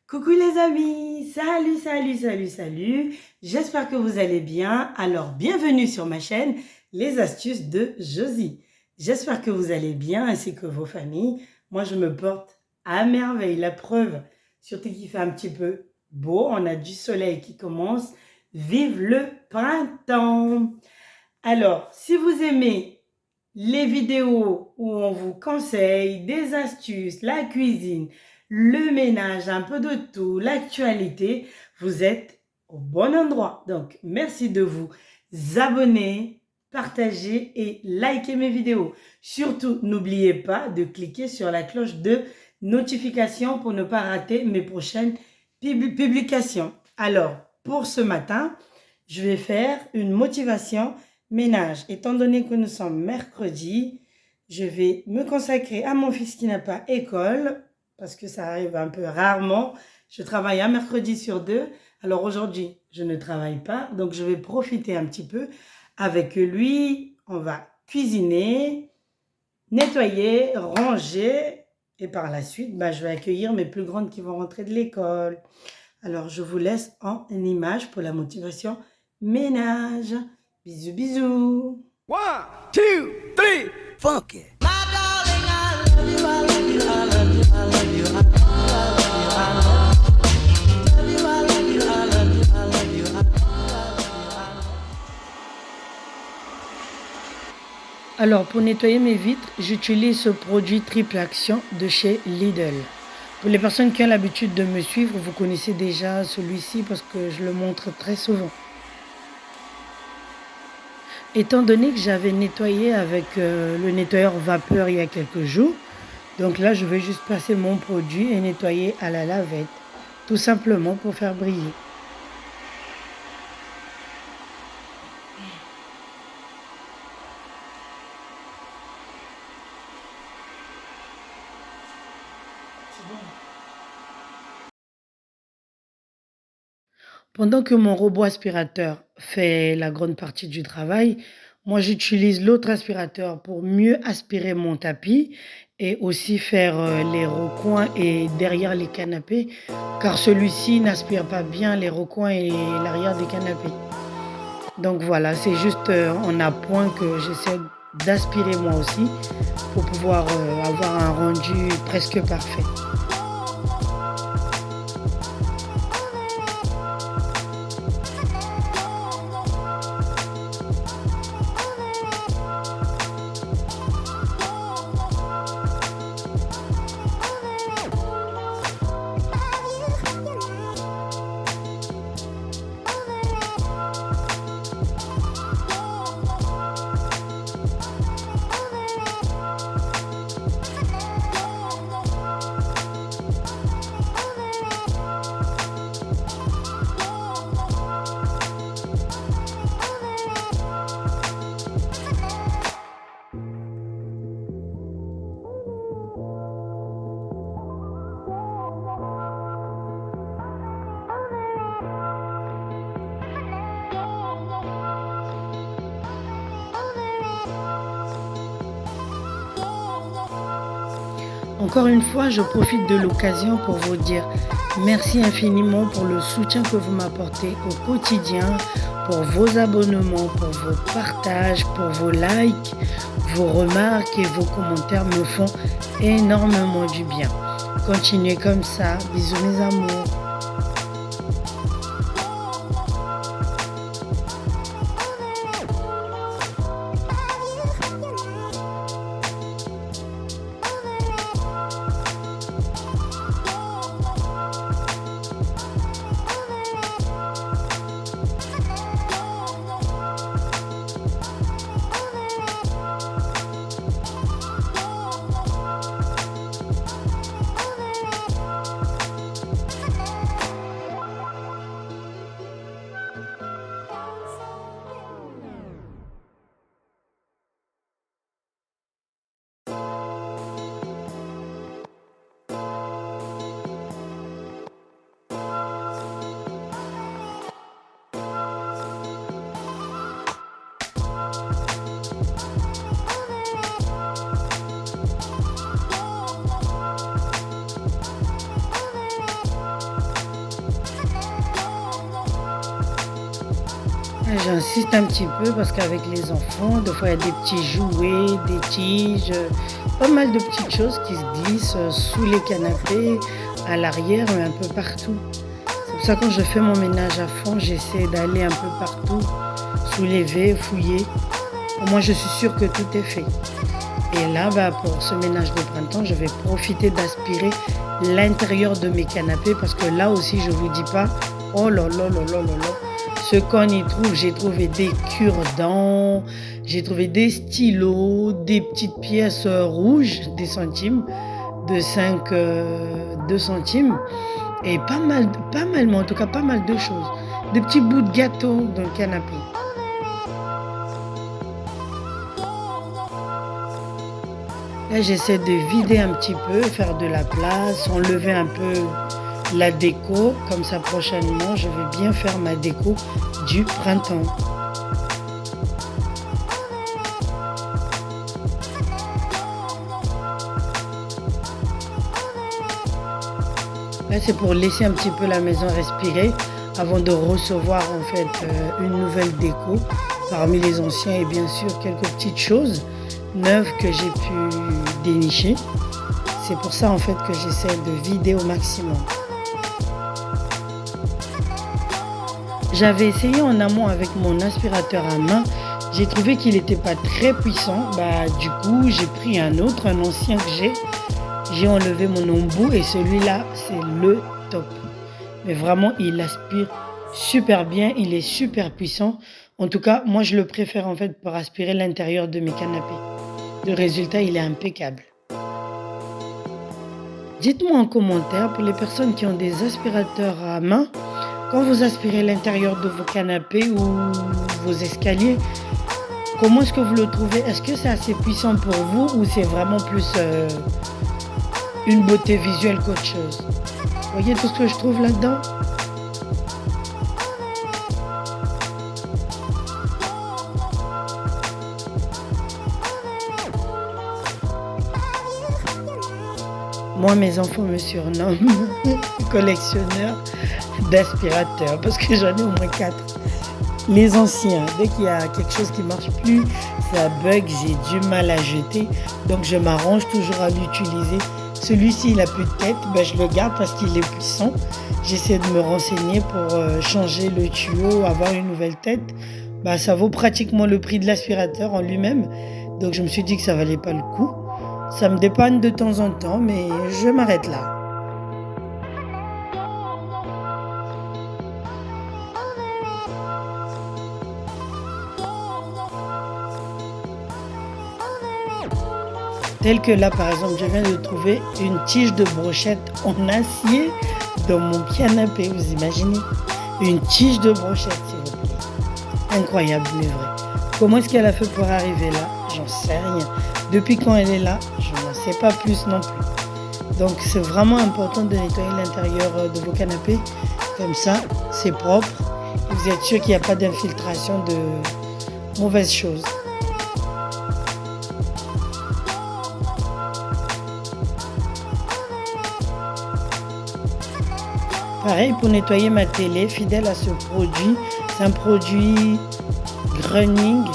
Coucou les amis, salut. J'espère que vous allez bien. Alors, bienvenue sur ma chaîne, les astuces de Josie. J'espère que vous allez bien ainsi que vos familles. Moi, je me porte à merveille. La preuve, surtout qu'il fait un petit peu beau. On a du soleil qui commence. Vive le printemps! Alors, si vous aimez les vidéos où on vous conseille des astuces, la cuisine, le ménage, un peu de tout, l'actualité, vous êtes au bon endroit. Donc, merci de vous abonner, partager et liker mes vidéos. Surtout, n'oubliez pas de cliquer sur la cloche de notification pour ne pas rater mes prochaines publications. Alors, pour ce matin, je vais faire une motivation ménage. Étant donné que nous sommes mercredi, je vais me consacrer à mon fils qui n'a pas école, parce que ça arrive un peu rarement. Je travaille un mercredi sur deux. Alors aujourd'hui, je ne travaille pas, donc je vais profiter un petit peu avec lui. On va cuisiner, nettoyer, ranger, et par la suite, je vais accueillir mes plus grandes qui vont rentrer de l'école. Alors, je vous laisse en image pour la motivation ménage. Bisous, bisous. 1, 2, 3, funky. Alors, pour nettoyer mes vitres, j'utilise ce produit triple action de chez Lidl. Pour les personnes qui ont l'habitude de me suivre, vous connaissez déjà celui-ci parce que je le montre très souvent. Étant donné que j'avais nettoyé avec le nettoyeur vapeur il y a quelques jours, donc là je vais juste passer mon produit et nettoyer à la lavette, tout simplement pour faire briller. Pendant que mon robot aspirateur fait la grande partie du travail, moi j'utilise l'autre aspirateur pour mieux aspirer mon tapis et aussi faire les recoins et derrière les canapés, car celui-ci n'aspire pas bien les recoins et l'arrière des canapés. Donc voilà, c'est juste en appoint que j'essaie d'aspirer moi aussi pour pouvoir avoir un rendu presque parfait. Encore une fois, je profite de l'occasion pour vous dire merci infiniment pour le soutien que vous m'apportez au quotidien, pour vos abonnements, pour vos partages, pour vos likes, vos remarques et vos commentaires me font énormément du bien. Continuez comme ça. Bisous mes amours. J'insiste un petit peu parce qu'avec les enfants, des fois il y a des petits jouets, des tiges, pas mal de petites choses qui se glissent sous les canapés, à l'arrière, mais un peu partout. C'est pour ça que quand je fais mon ménage à fond, j'essaie d'aller un peu partout, soulever, fouiller. Au moins je suis sûre que tout est fait. Et là, pour ce ménage de printemps, je vais profiter d'aspirer l'intérieur de mes canapés parce que là aussi, je vous dis pas, oh là là là là là là, ce qu'on y trouve, j'ai trouvé des cure-dents, j'ai trouvé des stylos, des petites pièces rouges, des centimes, de 5 2 centimes, et pas mal, mais en tout cas pas mal de choses. Des petits bouts de gâteau dans le canapé. Là, j'essaie de vider un petit peu, faire de la place, enlever un peu la déco. Comme ça, prochainement, je vais bien faire ma déco du printemps. Là, c'est pour laisser un petit peu la maison respirer avant de recevoir en fait une nouvelle déco parmi les anciens et bien sûr quelques petites choses neuves que j'ai pu dénicher. C'est pour ça en fait que j'essaie de vider au maximum. J'avais essayé en amont avec mon aspirateur à main. J'ai trouvé qu'il n'était pas très puissant. Du coup, j'ai pris un ancien que j'ai. J'ai enlevé mon embout et celui-là, c'est le top. Mais vraiment, il aspire super bien. Il est super puissant. En tout cas, moi, je le préfère en fait pour aspirer l'intérieur de mes canapés. Le résultat, il est impeccable. Dites-moi en commentaire pour les personnes qui ont des aspirateurs à main, quand vous aspirez l'intérieur de vos canapés ou vos escaliers, comment est-ce que vous le trouvez? Est-ce que c'est assez puissant pour vous ou c'est vraiment plus une beauté visuelle qu'autre chose? Vous voyez tout ce que je trouve là-dedans? Moi, mes enfants me surnomment collectionneur d'aspirateurs parce que j'en ai au moins 4. Les anciens, dès qu'il y a quelque chose qui ne marche plus, ça bug, j'ai du mal à jeter. Donc, je m'arrange toujours à l'utiliser. Celui-ci, il n'a plus de tête, je le garde parce qu'il est puissant. J'essaie de me renseigner pour changer le tuyau, avoir une nouvelle tête. Ça vaut pratiquement le prix de l'aspirateur en lui-même. Donc, je me suis dit que ça valait pas le coup. Ça me dépanne de temps en temps, mais je m'arrête là. Tel que là, par exemple, je viens de trouver une tige de brochette en acier dans mon canapé. Vous imaginez? Une tige de brochette, s'il vous plaît. Incroyable, mais vrai. Comment est-ce qu'elle a fait pour arriver là? J'en sais rien. Depuis quand elle est là, je n'en sais pas plus non plus. Donc c'est vraiment important de nettoyer l'intérieur de vos canapés. Comme ça, c'est propre. Et vous êtes sûr qu'il n'y a pas d'infiltration de mauvaises choses. Pareil pour nettoyer ma télé, fidèle à ce produit. C'est un produit Gröning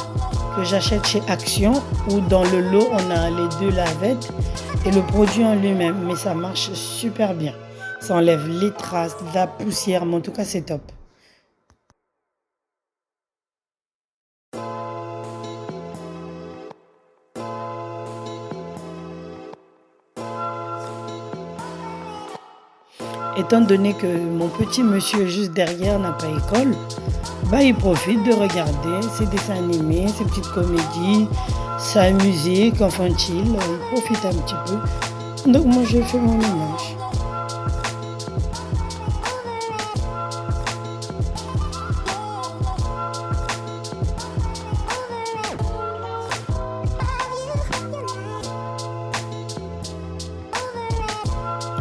que j'achète chez Action où dans le lot on a les 2 lavettes et le produit en lui-même, mais ça marche super bien. Ça enlève les traces, la poussière, mais en tout cas c'est top. Étant donné que mon petit monsieur juste derrière n'a pas école, il profite de regarder ses dessins animés, ses petites comédies, sa musique infantile. Il profite un petit peu. Donc moi je fais mon ménage.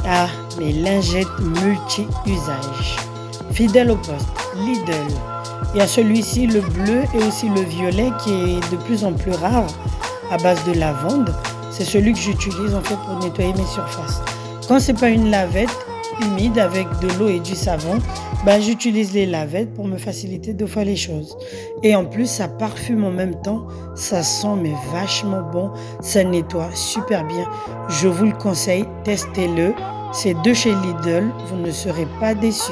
Ah, mes lingettes multi-usage. Fidèle au poste, Lidl. Il y a celui-ci, le bleu et aussi le violet qui est de plus en plus rare à base de lavande. C'est celui que j'utilise en fait pour nettoyer mes surfaces. Quand c'est pas une lavette, humide avec de l'eau et du savon, j'utilise les lavettes pour me faciliter deux fois les choses. Et en plus, ça parfume en même temps, ça sent mais vachement bon, ça nettoie super bien. Je vous le conseille, testez-le. C'est de chez Lidl, vous ne serez pas déçus.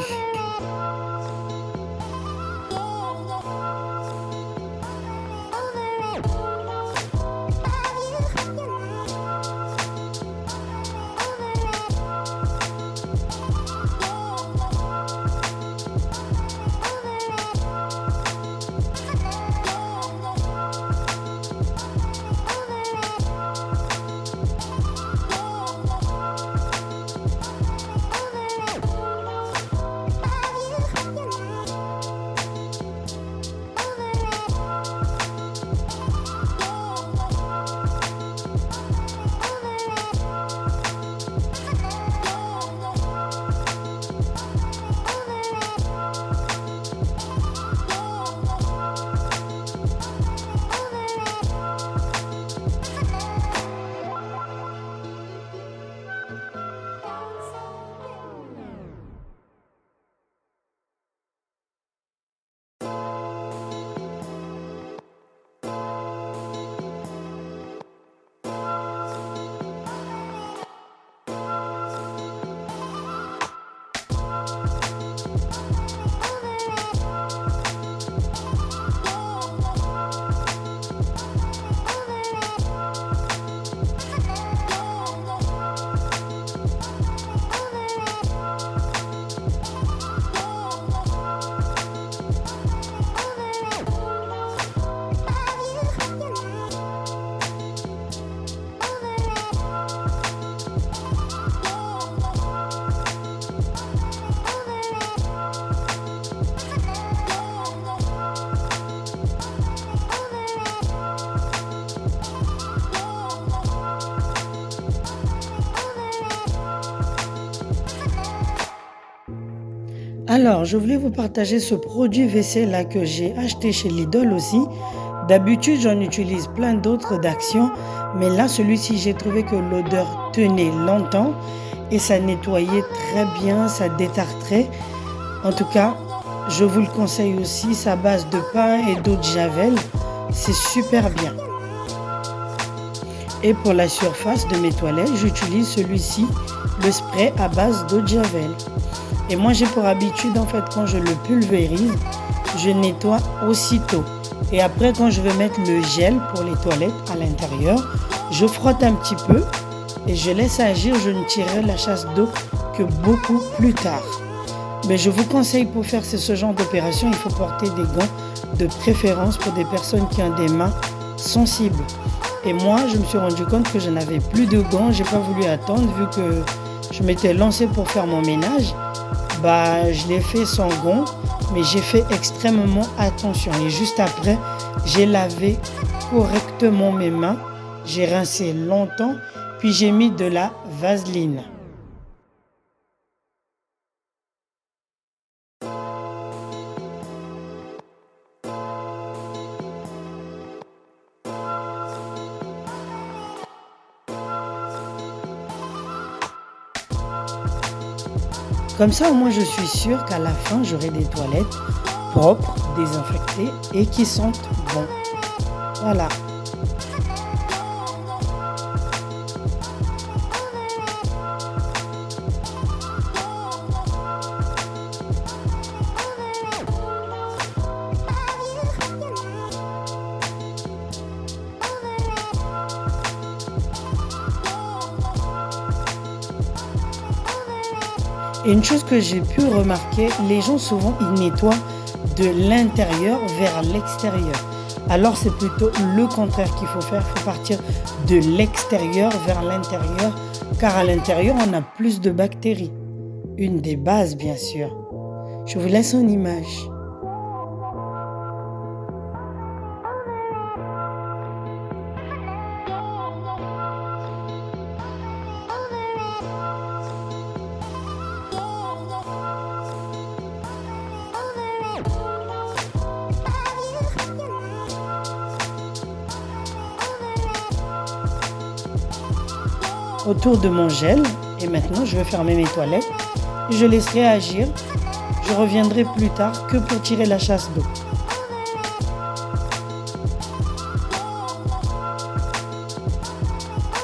Alors, je voulais vous partager ce produit WC là que j'ai acheté chez Lidl aussi. D'habitude, j'en utilise plein d'autres d'Action, mais là, celui-ci, j'ai trouvé que l'odeur tenait longtemps et ça nettoyait très bien, ça détartrait. En tout cas, je vous le conseille aussi, c'est à base de pain et d'eau de javel. C'est super bien. Et pour la surface de mes toilettes, j'utilise celui-ci, le spray à base d'eau de javel. Et moi, j'ai pour habitude, en fait, quand je le pulvérise, je nettoie aussitôt. Et après, quand je veux mettre le gel pour les toilettes à l'intérieur, je frotte un petit peu et je laisse agir. Je ne tirerai la chasse d'eau que beaucoup plus tard. Mais je vous conseille pour faire ce genre d'opération, il faut porter des gants de préférence pour des personnes qui ont des mains sensibles. Et moi, je me suis rendu compte que je n'avais plus de gants. J'ai pas voulu attendre vu que je m'étais lancée pour faire mon ménage. Je l'ai fait sans gants, mais j'ai fait extrêmement attention. Et juste après, j'ai lavé correctement mes mains. J'ai rincé longtemps, puis j'ai mis de la vaseline. Comme ça, au moins, je suis sûre qu'à la fin, j'aurai des toilettes propres, désinfectées et qui sentent bon. Voilà. Et une chose que j'ai pu remarquer, les gens souvent ils nettoient de l'intérieur vers l'extérieur. Alors c'est plutôt le contraire qu'il faut faire, il faut partir de l'extérieur vers l'intérieur, car à l'intérieur on a plus de bactéries. Une des bases bien sûr. Je vous laisse en image. Autour de mon gel et maintenant je vais fermer mes toilettes Je laisserai agir. Je reviendrai plus tard que pour tirer la chasse d'eau.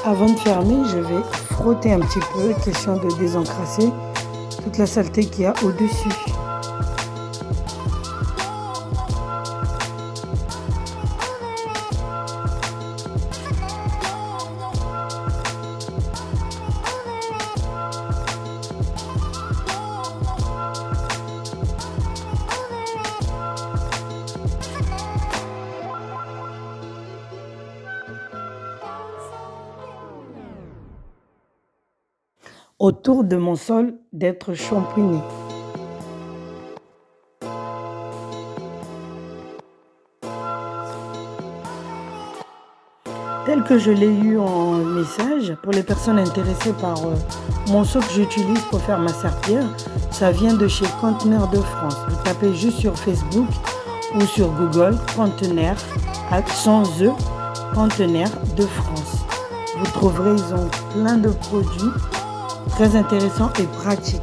Avant de fermer, je vais frotter un petit peu, question de désencrasser toute la saleté qu'il y a au-dessus. Autour de mon sol d'être champiné. Tel que je l'ai eu en message, pour les personnes intéressées par mon seau que j'utilise pour faire ma serpillière, ça vient de chez Conteneur de France. Vous tapez juste sur Facebook ou sur Google, Conteneur, sans E, Conteneur de France. Vous trouverez, ils ont plein de produits très intéressants et pratiques.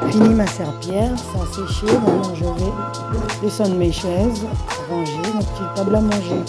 Fini ma serpillière, ça a séché. Maintenant je vais descendre mes chaises, ranger ma petite table à manger.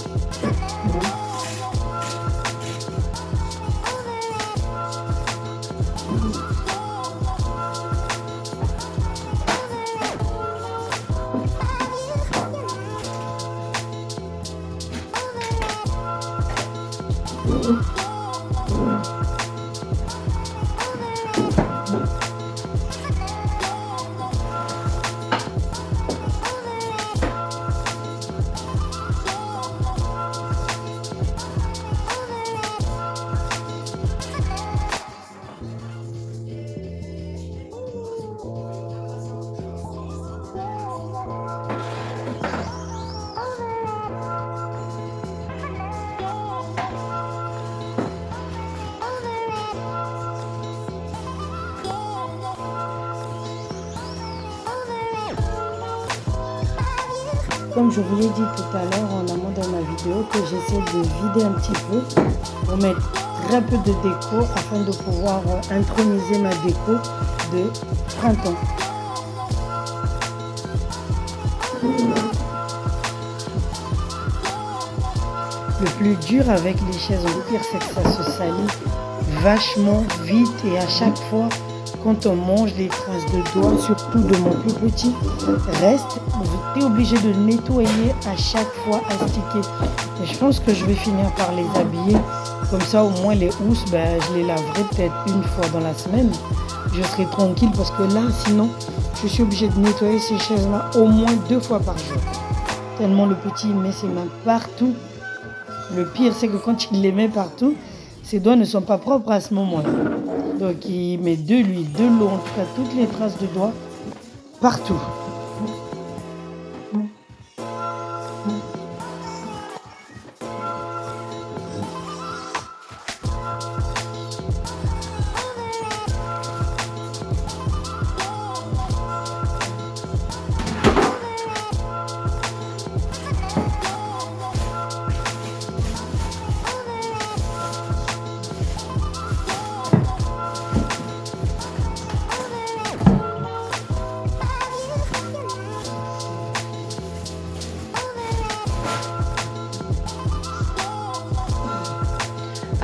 Comme je vous l'ai dit tout à l'heure en amont de ma vidéo, que j'essaie de vider un petit peu pour mettre très peu de déco afin de pouvoir introniser ma déco de printemps. Le plus dur avec les chaises en cuir, c'est que ça se salit vachement vite et à chaque fois quand on mange, les traces de doigts, surtout de mon plus petit, restent. Vous êtes obligé de nettoyer à chaque fois, astiquer. Et je pense que je vais finir par les habiller. Comme ça, au moins, les housses, je les laverai peut-être une fois dans la semaine. Je serai tranquille parce que là, sinon, je suis obligée de nettoyer ces chaises-là au moins 2 fois par jour. Tellement le petit met ses mains partout. Le pire, c'est que quand il les met partout, ses doigts ne sont pas propres à ce moment-là. Donc il met de l'huile, de l'eau, en tout cas toutes les traces de doigts partout.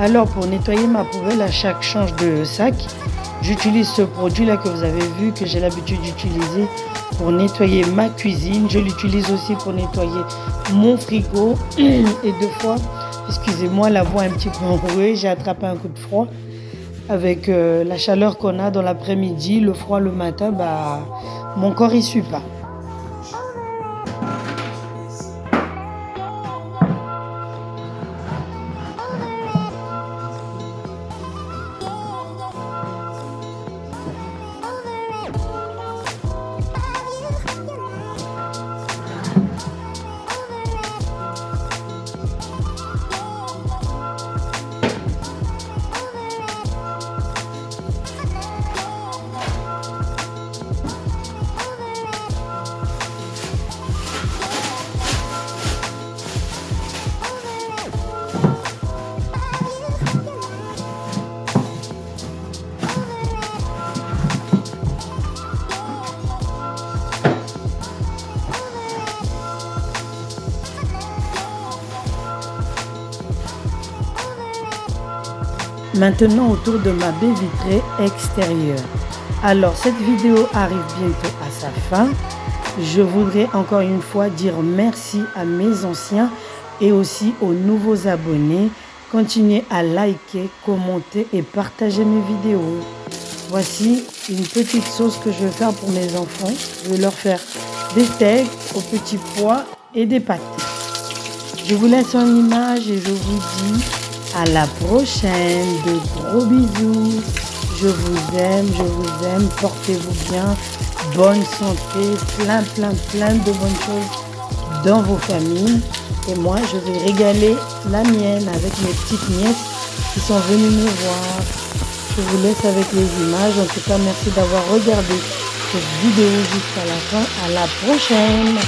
Alors pour nettoyer ma poubelle à chaque change de sac, j'utilise ce produit là que vous avez vu, que j'ai l'habitude d'utiliser pour nettoyer ma cuisine. Je l'utilise aussi pour nettoyer mon frigo. Et 2 fois, excusez-moi la voix un petit peu enrouée, j'ai attrapé un coup de froid. Avec la chaleur qu'on a dans l'après-midi, le froid le matin, mon corps y suit pas. Maintenant autour de ma baie vitrée extérieure. Alors cette vidéo arrive bientôt à sa fin. Je voudrais encore une fois dire merci à mes anciens et aussi aux nouveaux abonnés. Continuez à liker, commenter et partager mes vidéos. Voici une petite sauce que je vais faire pour mes enfants. Je vais leur faire des steaks aux petits pois et des pâtes. Je vous laisse en image et je vous dis à la prochaine. De gros bisous. Je vous aime. Portez-vous bien. Bonne santé. Plein de bonnes choses dans vos familles. Et moi, je vais régaler la mienne avec mes petites nièces qui sont venues me voir. Je vous laisse avec les images. En tout cas, merci d'avoir regardé cette vidéo jusqu'à la fin. À la prochaine.